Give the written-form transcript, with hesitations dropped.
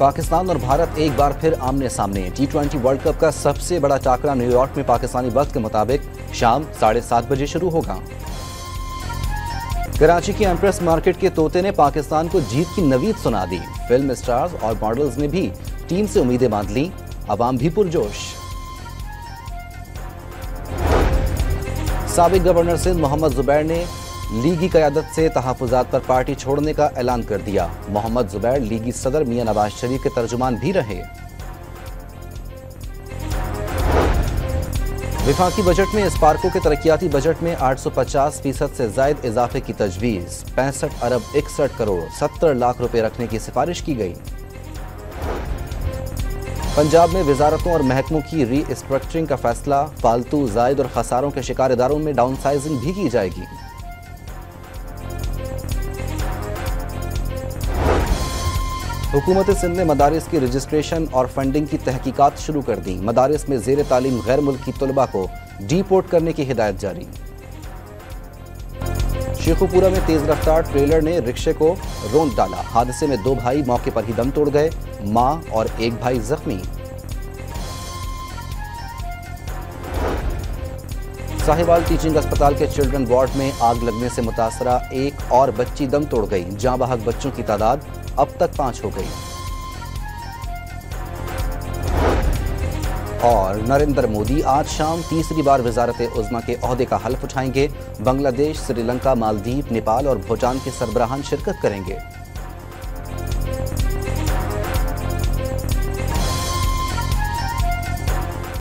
पाकिस्तान और भारत एक बार फिर आमने सामने। T20 वर्ल्ड कप का सबसे बड़ा टाकरा न्यूयॉर्क में पाकिस्तानी वक्त के मुताबिक शाम 7:30 बजे शुरू होगा। कराची की एम्प्रेस मार्केट के तोते ने पाकिस्तान को जीत की नवीद सुना दी। फिल्म स्टार्स और मॉडल्स ने भी टीम से उम्मीदें बांध ली। अवाम भी पुरजोश। साबिक गवर्नर सिंध मोहम्मद जुबैर ने लीगी क़यादत से तहफ़्फ़ुज़ात पर पार्टी छोड़ने का ऐलान कर दिया। मोहम्मद जुबैर लीगी सदर मियां नवाज शरीफ के तर्जुमान भी रहे। विफाकी बजट में स्पार्को के तरक्याती बजट में 850% से ज़ायद इजाफे की तजवीज़। 65 अरब 61 करोड़ 70 लाख रुपए रखने की सिफारिश की गई। पंजाब में वजारतों और महकमों की रीस्ट्रक्चरिंग का फैसला। फालतू, जायद और खसारों के शिकार इदारों में डाउनसाइजिंग भी की जाएगी। हुकूमत सिंध ने मदारिस की रजिस्ट्रेशन और फंडिंग की तहकीकात शुरू कर दी। मदारिस में ज़ेर तालीम गैर मुल्की तलबा को डीपोर्ट करने की हिदायत जारी। शेखुपुरा में तेज रफ्तार ट्रेलर ने रिक्शे को रौंद डाला। हादसे में 2 भाई मौके पर ही दम तोड़ गए। मां और एक भाई जख्मी। साहिवाल टीचिंग अस्पताल के चिल्ड्रन वार्ड में आग लगने से मुतासरा एक और बच्ची दम तोड़ गई। जाँ बहक बच्चों की तादाद अब तक 5 हो गई। और नरेंद्र मोदी आज शाम तीसरी बार वज़ारत-ए-उज़्मा के ओहदे का हल्फ उठाएंगे। बांग्लादेश, श्रीलंका, मालदीव, नेपाल और भूटान के सरबराहान शिरकत करेंगे।